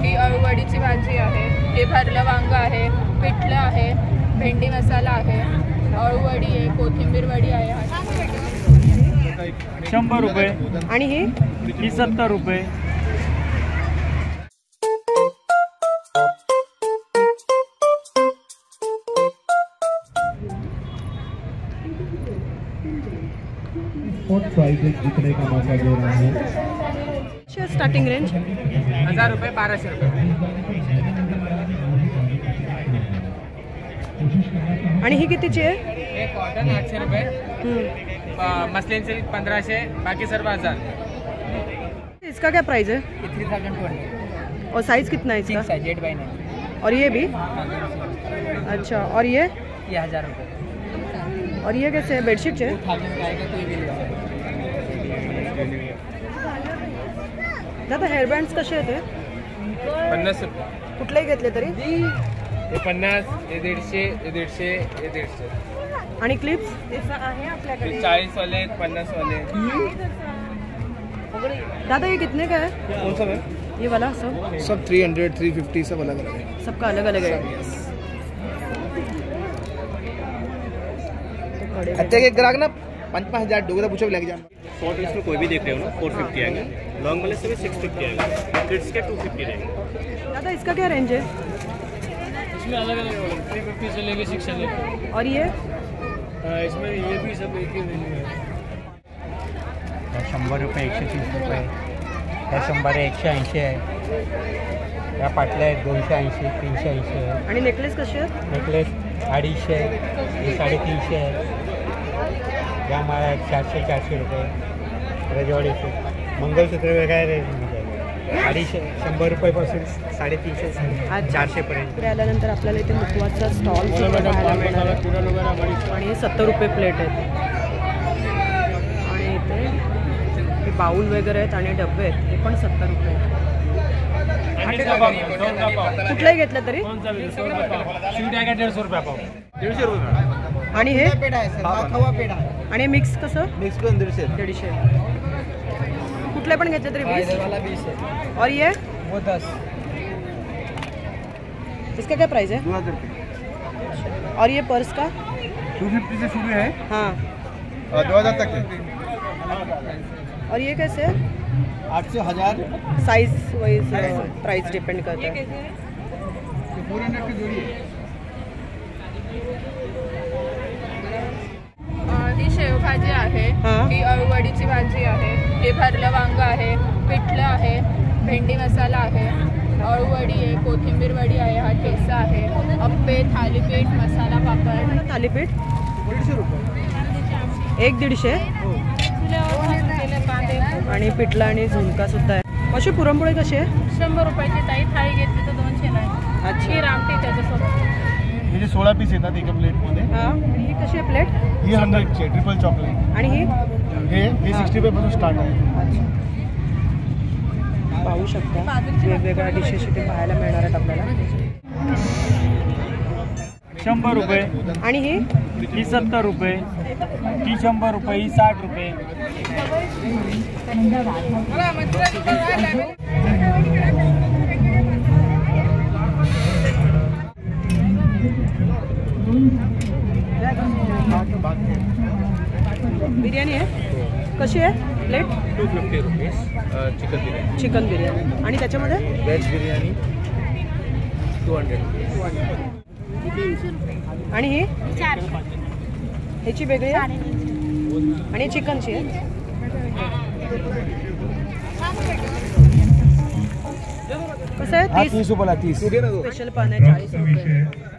ही अळूवडीची भाजी आहे, हे भरलं वांग आहे, पिठलं आहे, भेंडी मसाला आहे, अळूवडी आहे, कोथिंबीर वडी आहे. 100 रुपये. आणि ही 70 रुपये. जितने का मौका दे रहा है. स्टार्टिंग रेंज 1000 रुपये 1200 रुपये. आणि ही कितीची आहे? हे कॉटन 800 रुपये, मसलिन सिल्क 1500, बाकी सर्व 1000. इसका क्या प्राइस है? 3200. और साइज कितना है इसका? 8x9. और ये भी? अच्छा. और ये 1000 रुपये. और ये कैसे है? बेडशीट है? 1000 का आएगा कोई भी ले. दादा हेअर बँड्स कसे आहेत? 50 रुपये. कुठलेही घेतले तरी? हे 50, हे 150, हे 150, हे 150. आणि क्लिप्स आहे आपल्याकडे 40 वाले, 50 वाले. दादा ये कितने का है? कौन सा है? ये वाला सब 300, 350 सब अलग अलग है. सबका अलग अलग है. अत्ते के ग्राहक ना 5,000 डोगरा पूछो लग जाए. शॉर्ट लिस्ट में कोई भी देख रहे हो ना 450 आएगा, लॉन्ग वाले से भी 650 आएगा, किड्स के 250 रहेगा. दादा इसका क्या रेंज है? इसमें अलग अलग 350 से लेके 600. और ये इसमें ये भी सब एक ही मेन्यू है. 100 रुपये, 130 रुपये. या 100 आहे, 180 आहे. या पाटल्या आहेत 280, 380 आहे. आणि नेकलेस कसे आहेत? नेकलेस 250 आहे, हे 350 आहे. या माळा आहेत 400 रुपये. रजवाडीचे मंगलसूत्र वेगळ्या रेंजमध्ये आहे. 250, 100 रुपयापासून 350, 400 पर्यंत. इकडे आल्यानंतर आपल्याला इथे मुखवाचा स्टॉल आणि 70 रुपये प्लेट आहेत. आणि इथे हे बाउल वगैरे आहेत आणि डबे आहेत, हे पण 70 रुपये. कुठलाही घेतलं तरी? स्वीट आहे का 150 रुपये पाव? 150 रुपये. आणि हे पेड़ा है सर, खवा पेड़ा. आणि मिक्स कसं? मिक्स पे 150. 150. कुठले पण घेतले तरी 20 वाला 20 है. और ये वो 10. इसका क्या प्राइस है? 2000 रुपये. और ये पर्स का? 250 से शुरू है हाँ. और 2000 तक है. और ये कैसे है? 8 से 1000. साइज वाइज प्राइस डिपेंड करता है. 400 की जोड़ी है. ही शेवभाजी आहे, ही अळूवडीची भाजी आहे, हे भरलं वांग आहे, पिठलं आहे, भेंडी मसाला आहे, अळूवडी आहे, कोथिंबीर वडी आहे, हा ठेचा आहे, अप्पे, थालीपीठ, मसाला पापड. थालीपीठ 150 रुपये. 150. आणि पिठला आणि झुणका सुद्धा आहे. अशी पुरणपोळी कशी आहे? 100 रुपयाची ताई. थाळी घेतली तर 200 आहे. अच्छा. ही रामटी त्याच्यासोबत. हे 16 पीस येतात एका प्लेटमध्ये. हां. ही कशी आहे प्लेट? ही 100 ची ट्रिपल चॉकलेट. आणि ही हे 60 रुपयापासून स्टार्ट आहे. पाहू शकता वेगवेगळ्या डिशेस इथे पाहायला मिळणार आहेत आपल्याला. 100 रुपये. आणि ही 70 रुपये, 100 रुपये, 60 रुपये. बिर्याणी आहे. कशी आहे plate? 250 rupees. Chicken biryani. Chicken biryani. आणि त्याच्यामध्ये वेज बिर्याणी 200. आणि ही ह्याची वेगळी आहे आणि चिकनची आहे. कसं आहे? 30 रुपयाला 30. स्पेशल पान आहे 40 रुपये.